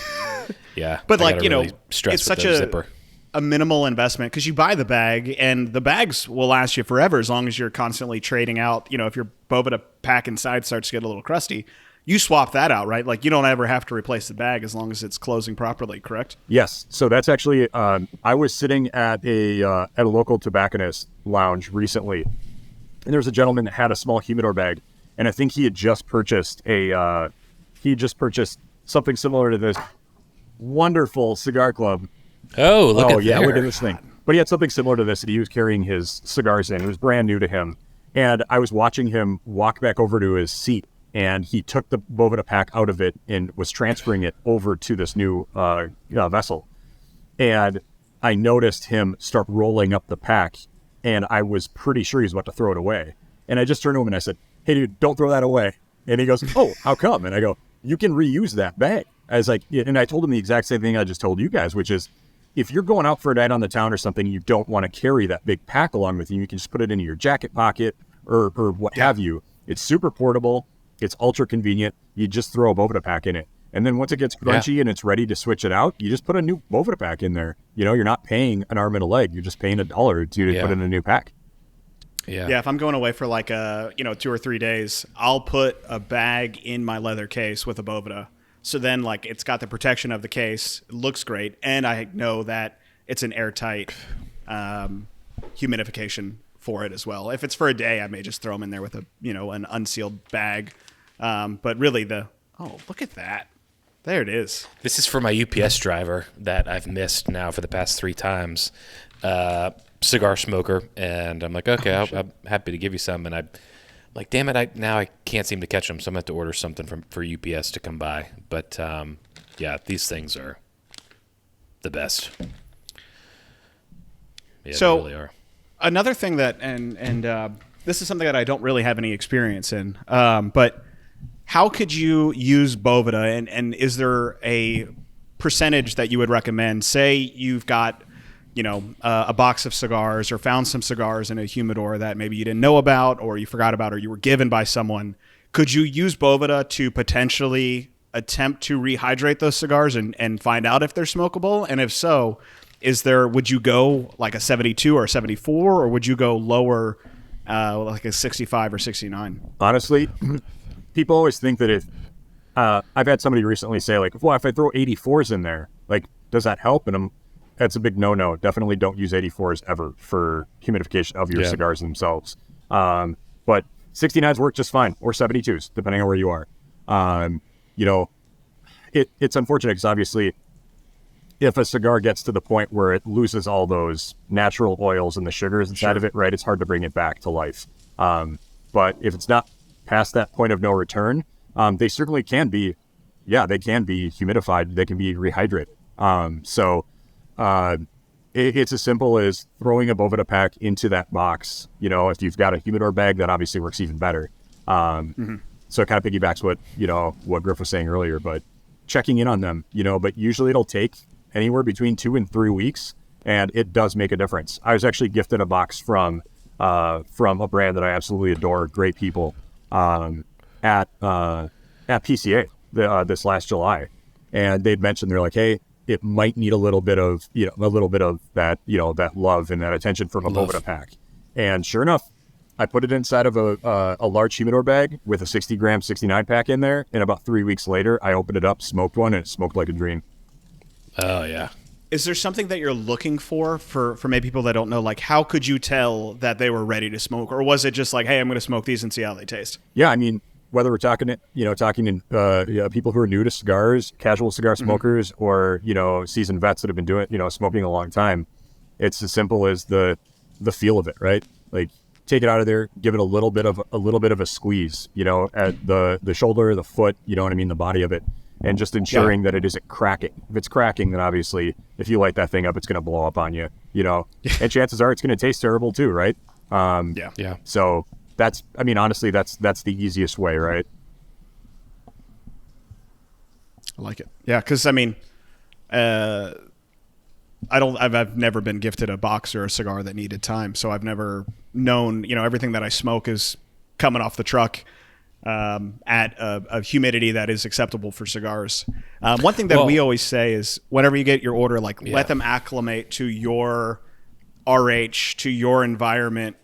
Yeah. But really it's such a minimal investment because you buy the bag and the bags will last you forever as long as you're constantly trading out. If your Boveda pack inside starts to get a little crusty, you swap that out, right? Like you don't ever have to replace the bag as long as it's closing properly, correct? Yes. So that's actually, I was sitting at a local tobacconist lounge recently, and there was a gentleman that had a small humidor bag, and I think he had just purchased something similar to this wonderful CigarClub. Oh, look at yeah, there. look at this thing. But he had something similar to this that he was carrying his cigars in. It was brand new to him, and I was watching him walk back over to his seat, and he took the Boveda pack out of it and was transferring it over to this new vessel. And I noticed him start rolling up the pack, and I was pretty sure he was about to throw it away. And I just turned to him and I said, "Hey, dude, don't throw that away." And he goes, "Oh, how come?" And I go, "You can reuse that bag." I was like, and I told him the exact same thing I just told you guys, which is, if you're going out for a night on the town or something, you don't want to carry that big pack along with you. You can just put it into your jacket pocket or what have you. It's super portable. It's ultra convenient. You just throw a Boveda pack in it. And then once it gets crunchy and it's ready to switch it out, you just put a new Boveda pack in there. You're not paying an arm and a leg. You're just paying $1 or $2 to put in a new pack. Yeah, if I'm going away for like 2 or 3 days, I'll put a bag in my leather case with a Boveda. So then like it's got the protection of the case. It looks great. And I know that it's an airtight humidification for it as well. If it's for a day, I may just throw them in there with an unsealed bag. But really look at that. There it is. This is for my UPS driver that I've missed now for the past 3 times. Cigar smoker. And I'm like, okay, I'm happy to give you some. And I'm like, damn it, now I can't seem to catch them. So I'm going to have to order something for UPS to come by. But these things are the best. Yeah, so, they really are. Another thing that, and this is something that I don't really have any experience in, but how could you use Boveda, and is there a percentage that you would recommend? Say you've got, a box of cigars or found some cigars in a humidor that maybe you didn't know about or you forgot about or you were given by someone. Could you use Boveda to potentially attempt to rehydrate those cigars and find out if they're smokable? And if so, would you go like a 72 or a 74, or would you go lower, like a 65 or 69? Honestly, people always think that if I've had somebody recently say like, well, if I throw 84s in there, like, does that help? And that's a big no. Definitely don't use 84s ever for humidification of your cigars themselves. But 69s work just fine, or 72s, depending on where you are. It's unfortunate because obviously, if a cigar gets to the point where it loses all those natural oils and the sugars inside of it, right, it's hard to bring it back to life. But if it's not past that point of no return, they certainly can be, they can be humidified. They can be rehydrated. It's as simple as throwing a Boveda pack into that box. If you've got a humidor bag, that obviously works even better. So it kind of piggybacks what Griff was saying earlier, but checking in on them, but usually it'll take anywhere between 2 and 3 weeks, and it does make a difference. I was actually gifted a box from a brand that I absolutely adore, great people, at PCA this last July, and they'd mentioned, they're like, hey, it might need a little bit of that, that love and that attention from a Boveda pack. And sure enough, I put it inside of a large humidor bag with a 60-gram 69 pack in there, and about 3 weeks later, I opened it up, smoked one, and it smoked like a dream. Oh yeah. Is there something that you're looking for maybe people that don't know? Like, how could you tell that they were ready to smoke, or was it just like, hey, I'm going to smoke these and see how they taste? Yeah, I mean, whether we're talking to people who are new to cigars, casual cigar smokers, or seasoned vets that have been doing smoking a long time, it's as simple as the feel of it, right? Like, take it out of there, give it a little bit of a squeeze, at the shoulder, the foot, the body of it. And just ensuring that it isn't cracking. If it's cracking, then obviously, if you light that thing up, it's going to blow up on you, And chances are it's going to taste terrible too, right? Yeah. So honestly, that's the easiest way, right? I like it. Yeah, because I've never been gifted a box or a cigar that needed time, so I've never known. Everything that I smoke is coming off the truck. At a humidity that is acceptable for cigars. One thing that we always say is whenever you get your order, let them acclimate to your RH, to your environment.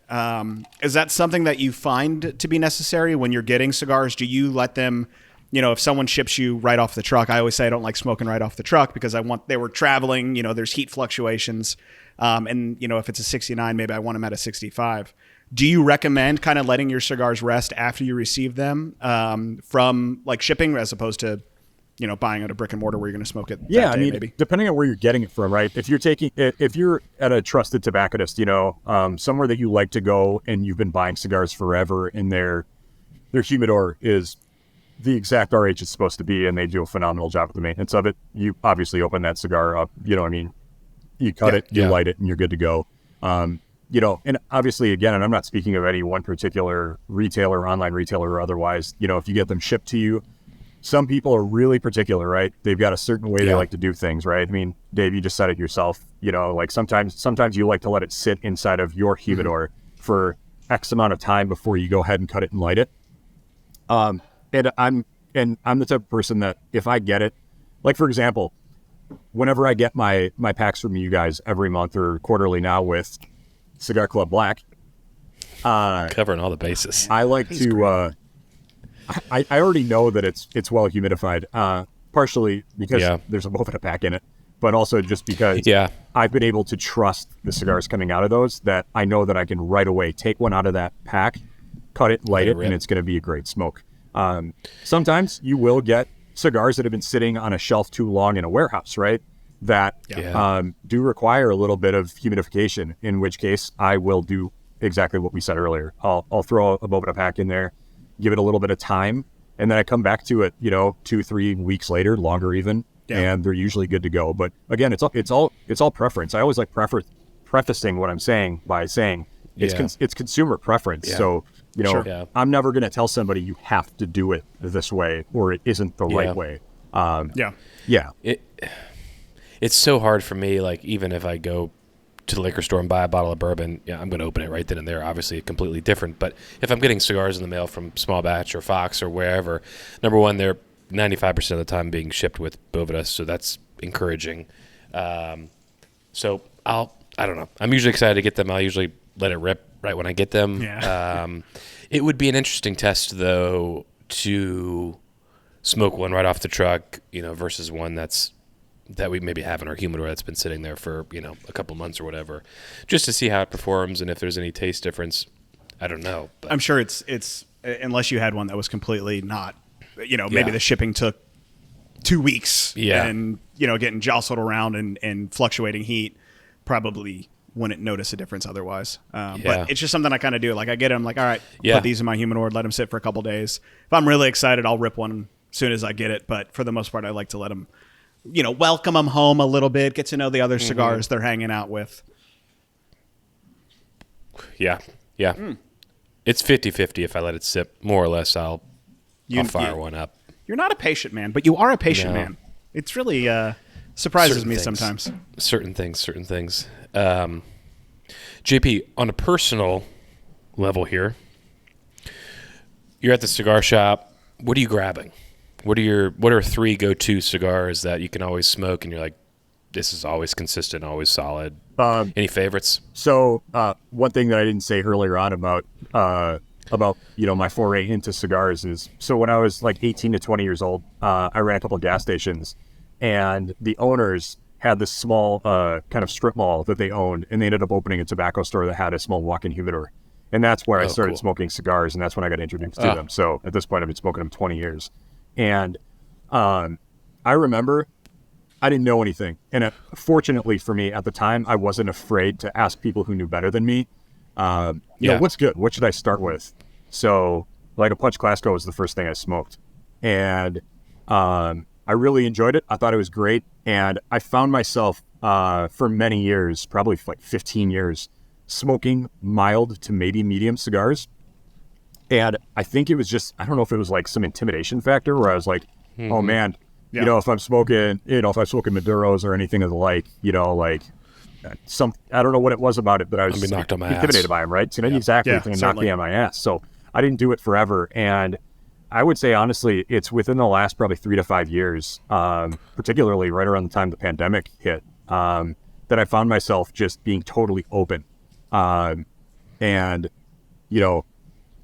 Is that something that you find to be necessary when you're getting cigars? Do you let them, if someone ships you right off the truck? I always say I don't like smoking right off the truck because they were traveling, there's heat fluctuations. And if it's a 69, maybe I want them at a 65. Do you recommend kind of letting your cigars rest after you receive them from shipping as opposed to, buying at a brick and mortar where you're going to smoke it? Yeah, maybe depending on where you're getting it from, right? If you're at a trusted tobacconist, somewhere that you like to go and you've been buying cigars forever and their humidor is the exact RH it's supposed to be and they do a phenomenal job with the maintenance of it, you obviously open that cigar up, you cut it, you light it, and you're good to go. And obviously, again, and I'm not speaking of any one particular retailer, online retailer or otherwise, if you get them shipped to you, some people are really particular, right? They've got a certain way they like to do things, right? I mean, Dave, you just said it yourself, sometimes you like to let it sit inside of your humidor for X amount of time before you go ahead and cut it and light it. And I'm the type of person that if I get it, like, for example, whenever I get my packs from you guys every month or quarterly now with Cigar Club Black, covering all the bases. I like to. I already know that it's well humidified, partially because there's a Boveda pack in it, but also just because I've been able to trust the cigars coming out of those that I know that I can right away take one out of that pack, cut it, light it, and it's going to be a great smoke. Sometimes you will get cigars that have been sitting on a shelf too long in a warehouse, right? That do require a little bit of humidification, in which case I will do exactly what we said earlier. I'll throw a Boveda pack in there, give it a little bit of time, and then I come back to it, 2-3 weeks later, longer even, and they're usually good to go. But again, it's all preference. I always like prefacing what I'm saying by saying it's consumer preference. So I'm never going to tell somebody you have to do it this way or it isn't the right way. It's so hard for me, even if I go to the liquor store and buy a bottle of bourbon, I'm going to open it right then and there, obviously completely different. But if I'm getting cigars in the mail from Small Batch or Fox or wherever, number one, they're 95% of the time being shipped with Boveda, so that's encouraging. So I don't know. I'm usually excited to get them. I'll usually let it rip right when I get them. It would be an interesting test, though, to smoke one right off the truck, versus one that we maybe have in our humidor that's been sitting there for, a couple months or whatever, just to see how it performs and if there's any taste difference. I don't know. But. I'm sure it's unless you had one that was completely not, maybe the shipping took 2 weeks and, getting jostled around and fluctuating heat, probably wouldn't notice a difference otherwise. But it's just something I kind of do. I get them, all right, put these in my humidor, let them sit for a couple days. If I'm really excited, I'll rip one as soon as I get it. But for the most part, I like to let them, welcome them home a little bit, get to know the other cigars they're hanging out with. Yeah. It's 50-50. If I let it sit, more or less, I'll fire one up. You're not a patient man, but you are a patient man. It's really surprises me sometimes. Certain things. JP, on a personal level here, you're at the cigar shop. What are you grabbing? What are 3 go-to cigars that you can always smoke and you're like, this is always consistent, always solid? Any favorites? So one thing that I didn't say earlier on about my foray into cigars is, so when I was 18 to 20 years old, I ran a couple of gas stations, and the owners had this small kind of strip mall that they owned, and they ended up opening a tobacco store that had a small walk-in humidor. And that's where I started smoking cigars, and that's when I got introduced to them. So at this point, I've been smoking them 20 years. And I remember I didn't know anything. And fortunately for me, at the time, I wasn't afraid to ask people who knew better than me, you know, what's good? What should I start with? So like a Punch Classico was the first thing I smoked. And I really enjoyed it. I thought it was great. And I found myself for many years, probably like 15 years, smoking mild to maybe medium cigars. And I think it was just, I don't know if it was like some intimidation factor where I was like, oh man, you know, if I'm smoking Maduros or anything of the like, you know, like I don't know what it was about it, but I was intimidated by them, right? So exactly, it's going to knock me on my ass. So I didn't do it forever. And I would say, honestly, it's within the last probably 3 to 5 years, particularly right around the time the pandemic hit, that I found myself just being totally open. And, you know,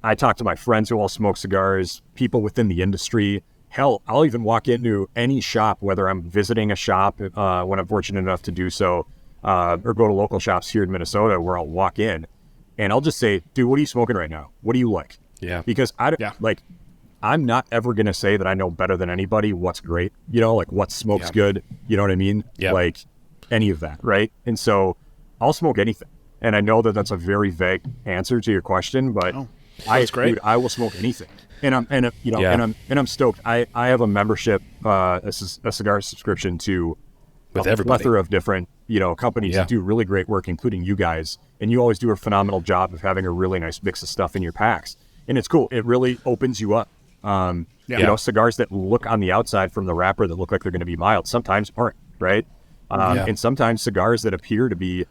I talk to my friends who all smoke cigars, people within the industry. Hell, I'll even walk into any shop, whether I'm visiting a shop when I'm fortunate enough to do so, or go to local shops here in Minnesota where I'll walk in and I'll just say, dude, what are you smoking right now? What do you like? Yeah. Because I'm not ever going to say that I know better than anybody what's great, you know, like what smokes good, you know what I mean? Yeah. Like any of that, right? And so I'll smoke anything. And I know that that's a very vague answer to your question, but dude, I will smoke anything. And I'm stoked. I have a membership, a cigar subscription to a plethora of different, you know, companies that do really great work, including you guys. And you always do a phenomenal job of having a really nice mix of stuff in your packs. And it's cool. It really opens you up. You know, cigars that look on the outside from the wrapper that look like they're going to be mild sometimes aren't, right? And sometimes cigars that appear to be,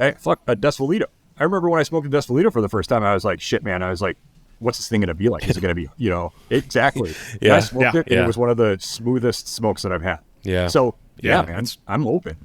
a Distilled. I remember when I smoked a Distilled for the first time, I was like, shit, man. I was like, what's this thing going to be like? Is it going to be, you know, exactly. And I smoked it, and it was one of the smoothest smokes that I've had. Yeah. So, man, I'm open.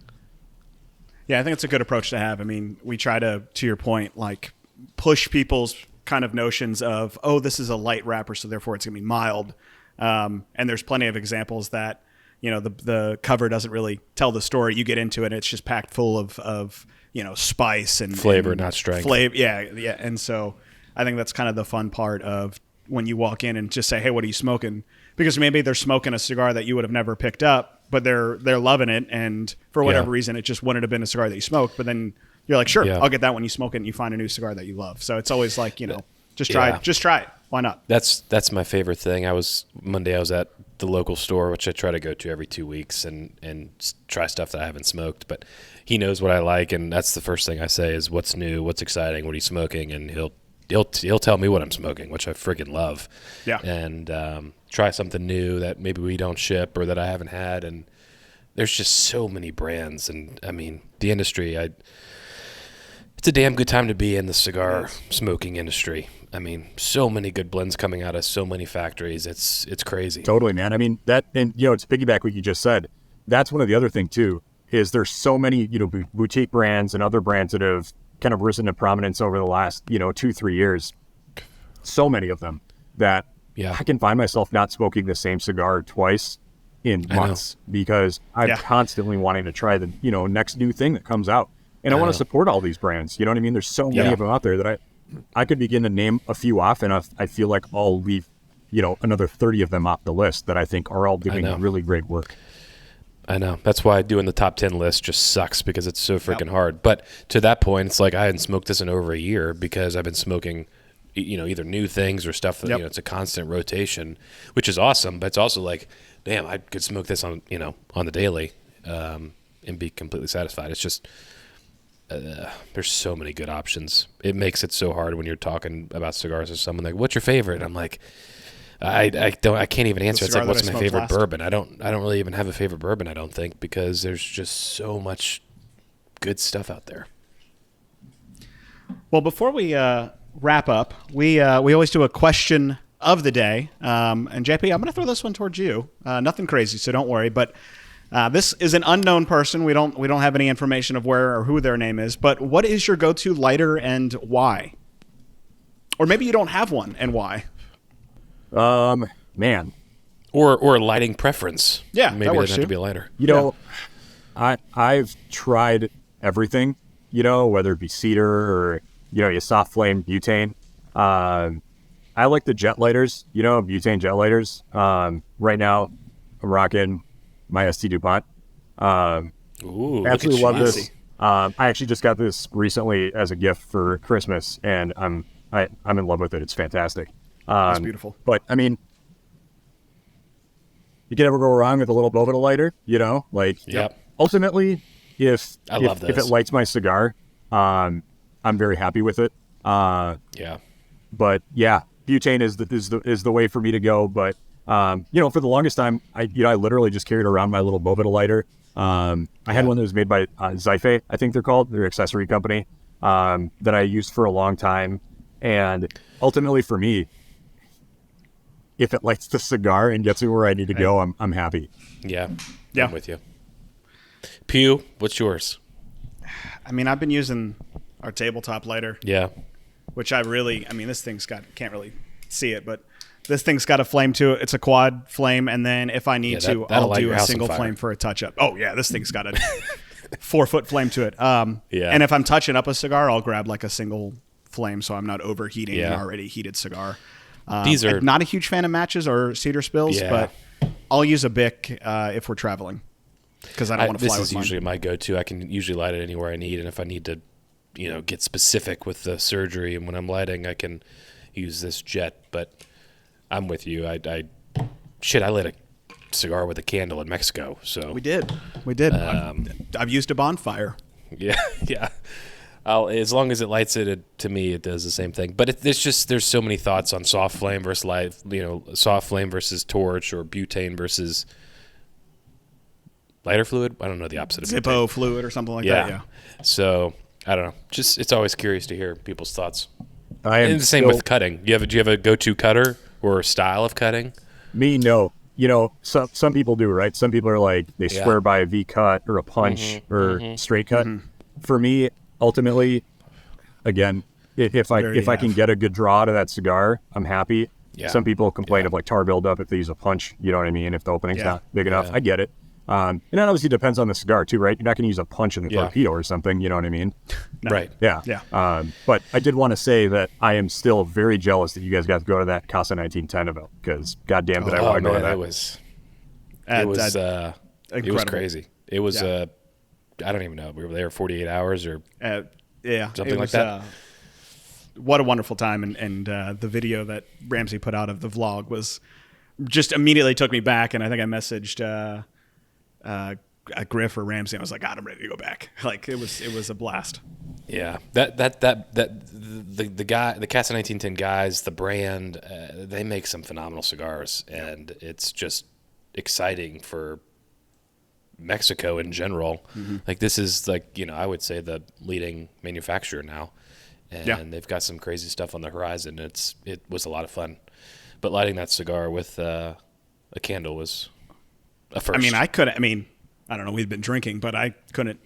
Yeah, I think it's a good approach to have. I mean, we try to your point, like push people's kind of notions of, oh, this is a light wrapper, so therefore it's going to be mild. And there's plenty of examples that, you know, the cover doesn't really tell the story. You get into it, and it's just packed full of you know, spice and flavor, not strength. Flavor, yeah. And so I think that's kind of the fun part of when you walk in and just say, hey, what are you smoking? Because maybe they're smoking a cigar that you would have never picked up, but they're loving it, and for whatever reason, it just wouldn't have been a cigar that you smoked. But then you're like, sure, I'll get that when you smoke it, and you find a new cigar that you love. So it's always like, you know, just try it. Why not? That's my favorite thing. Monday I was at the local store, which I try to go to every 2 weeks and try stuff that I haven't smoked. But he knows what I like, and that's the first thing I say is what's new, what's exciting, what are you smoking, and he'll tell me what I'm smoking, which I friggin' love. Yeah. And try something new that maybe we don't ship or that I haven't had. And there's just so many brands, and I mean the industry. It's a damn good time to be in the cigar smoking industry. I mean, so many good blends coming out of so many factories. It's crazy. Totally, man. I mean, that, and, you know, to piggyback what you just said, that's one of the other thing, too, is there's so many, you know, boutique brands and other brands that have kind of risen to prominence over the last, you know, 2-3 years. So many of them that I can find myself not smoking the same cigar twice in months because I'm constantly wanting to try the, you know, next new thing that comes out. And I want to support all these brands. You know what I mean? There's so many of them out there that I could begin to name a few off, and I feel like I'll leave, you know, another 30 of them off the list that I think are all doing really great work. I know. That's why doing the top 10 list just sucks because it's so freaking hard. But to that point, it's like I hadn't smoked this in over a year because I've been smoking, you know, either new things or stuff that, you know, it's a constant rotation, which is awesome. But it's also like, damn, I could smoke this on the daily and be completely satisfied. It's just... there's so many good options. It makes it so hard when you're talking about cigars with someone like, "What's your favorite?" And I'm like, I can't even answer. It's like, what's my favorite bourbon? I don't really even have a favorite bourbon. I don't think, because there's just so much good stuff out there. Well, before we wrap up, we always do a question of the day. And JP, I'm going to throw this one towards you. Nothing crazy, so don't worry. But this is an unknown person. We don't have any information of where or who their name is. But what is your go-to lighter and why? Or maybe you don't have one and why? Man. Or a lighting preference. Yeah, maybe that it works doesn't have too. to be a lighter. You know, I've tried everything, whether it be cedar or, your soft flame butane. I like the jet lighters, butane jet lighters. Right now, I'm rocking my ST DuPont. Ooh, Absolutely look love at this. I actually just got this recently as a gift for Christmas, and I'm in love with it. It's fantastic. That's beautiful. But I mean, you can never go wrong with a little Boveda lighter, Yep. Ultimately, if love if it those. lights my cigar, I'm very happy with it. Yeah. But yeah, butane is the way for me to go. But for the longest time, I literally just carried around my little Boveda lighter. I had one that was made by Zyfe, I think they're called. They're an accessory company that I used for a long time. And ultimately, for me, if it lights the cigar and gets me where I need to go, I'm happy. Yeah. Yeah. I'm with you. Pugh, what's yours? I mean, I've been using our tabletop lighter, Yeah. which this thing's can't really see it, but this thing's got a flame to it. It's a quad flame, and then if I need that'll I'll light do your a house on single fire. flame for a touch-up. Oh, yeah, this thing's got a 4-foot flame to it. Yeah. And if I'm touching up a cigar, I'll grab like a single flame so I'm not overheating an Yeah. already heated cigar. These are I'm not a huge fan of matches or cedar spills, Yeah. but I'll use a Bic if we're traveling because I don't want to fly this with is mine. usually my go-to. I can usually light it anywhere I need, and if I need to, get specific with the surgery, and when I'm lighting, I can use this jet. But I'm with you. I lit a cigar with a candle in Mexico. So We did. I've used a bonfire. yeah, yeah. As long as it lights it, to me, it does the same thing. But there's so many thoughts on soft flame versus light, soft flame versus torch, or butane versus lighter fluid. I don't know the opposite of Zippo butane. fluid or something like that. Yeah. So I don't know. Just it's always curious to hear people's thoughts. I am And the same still- with cutting. Do you have a go-to cutter or style of cutting? Me, no. Some people do, right? Some people are like, they Yeah. swear by a V cut or a punch or straight cut. For me, ultimately, again, if I can get a good draw out of that cigar, I'm happy. Yeah. Some people complain of like tar buildup if they use a punch, you know what I mean? If the opening's Yeah. not big enough, Yeah. I get it. And that obviously depends on the cigar too, right? You're not going to use a punch in the Yeah. torpedo or something, you know what I mean? Right. Yeah. Yeah. But I did want to say that I am still very jealous that you guys got to go to that Casa 1910 event because goddamn did I want to go to that. It was Incredible. crazy. It was Yeah. I don't even know. We were there 48 hours or Yeah, Something it like was, that. What a wonderful time, and the video that Ramsey put out of the vlog was just immediately took me back, and I think I messaged Griff or Ramsey. I was like, God, I'm ready to go back. Like it was a blast. yeah. The guy, the Casa 1910 guys, the brand, they make some phenomenal cigars, and it's just exciting for Mexico in general. Like this is like, I would say the leading manufacturer now, and they've got some crazy stuff on the horizon. It was a lot of fun, but lighting that cigar with a candle was a first. I don't know. We'd been drinking, but I couldn't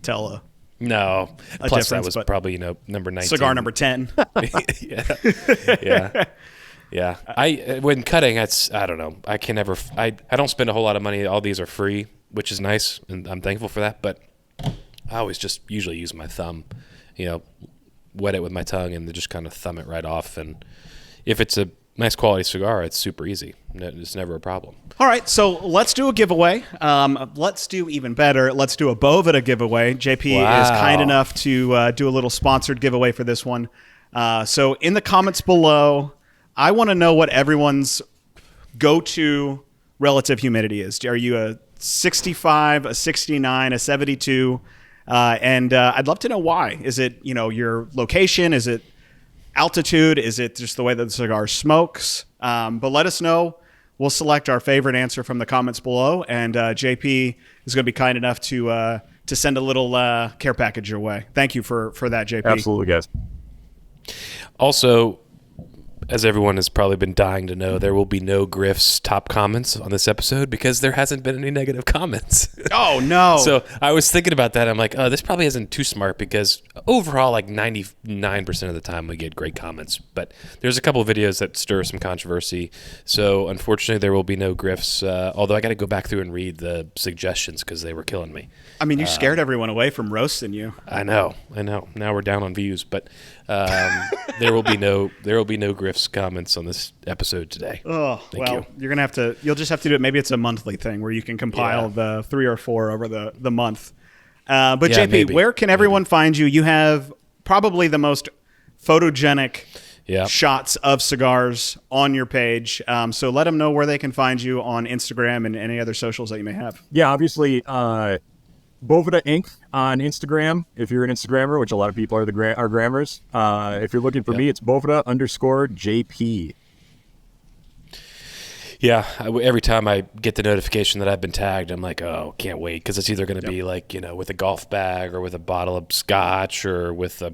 tell no. a Plus that difference, was but probably number 19. cigar number 10. Yeah. When cutting, I don't know. I can never. I don't spend a whole lot of money. All these are free, which is nice, and I'm thankful for that. But I always just usually use my thumb, wet it with my tongue, and then just kind of thumb it right off. And if it's a nice quality cigar, it's super easy. It's never a problem. All right, so let's do a giveaway. Let's do even better. Let's do a Boveda giveaway. JP is kind enough to do a little sponsored giveaway for this one. So in the comments below, I want to know what everyone's go-to relative humidity is. Are you a 65, a 69, a 72? And I'd love to know why. Is it, your location? Is it altitude? Is it just the way that the cigar smokes? But let us know. We'll select our favorite answer from the comments below, and JP is going to be kind enough to send a little care package your way. Thank you for that, JP. Absolutely, guys. Also, as everyone has probably been dying to know, there will be no Griff's top comments on this episode because there hasn't been any negative comments. Oh, no. So I was thinking about that. I'm like, oh, this probably isn't too smart because overall, like 99% of the time we get great comments. But there's a couple of videos that stir some controversy. So unfortunately, there will be no Griff's, although I got to go back through and read the suggestions because they were killing me. I mean, you scared everyone away from roasting you. I know. Now we're down on views, but there will be no Griff's comments on this episode today. Oh, Thank you. You'll just have to do it. Maybe it's a monthly thing where you can compile the 3 or 4 over the month. But JP, maybe. where can everyone find you? You have probably the most photogenic shots of cigars on your page. So let them know where they can find you on Instagram and any other socials that you may have. Yeah, obviously, Boveda Inc. on Instagram, if you're an Instagrammer, which a lot of people are are grammars. If you're looking for me, it's Boveda_JP. Yeah, every time I get the notification that I've been tagged, I'm like, oh, can't wait, because it's either going to be like, with a golf bag or with a bottle of scotch or with a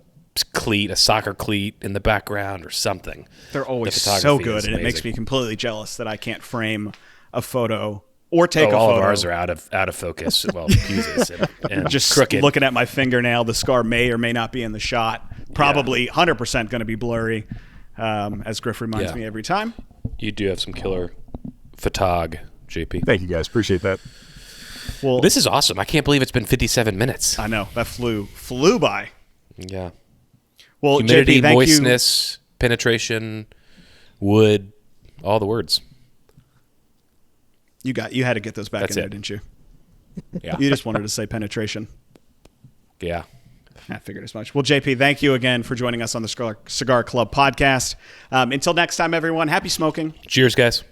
cleat, a soccer cleat in the background or something. They're always so good, and it makes me completely jealous that I can't frame a photo or take a photo. All of ours are out of focus. Well, Pugh's and just crooked. Looking at my fingernail, the scar may or may not be in the shot. Probably 100% going to be blurry, as Griff reminds me every time. You do have some killer photog, JP. Thank you, guys. Appreciate that. Well, this is awesome. I can't believe it's been 57 minutes. I know. That flew by. Yeah. Well, humidity, JP, thank moistness, penetration, wood, all the words. You had to get those back in there, didn't you? Yeah. You just wanted to say penetration. Yeah. I figured as much. Well, JP, thank you again for joining us on the Cigar Club podcast. Until next time, everyone, happy smoking. Cheers, guys.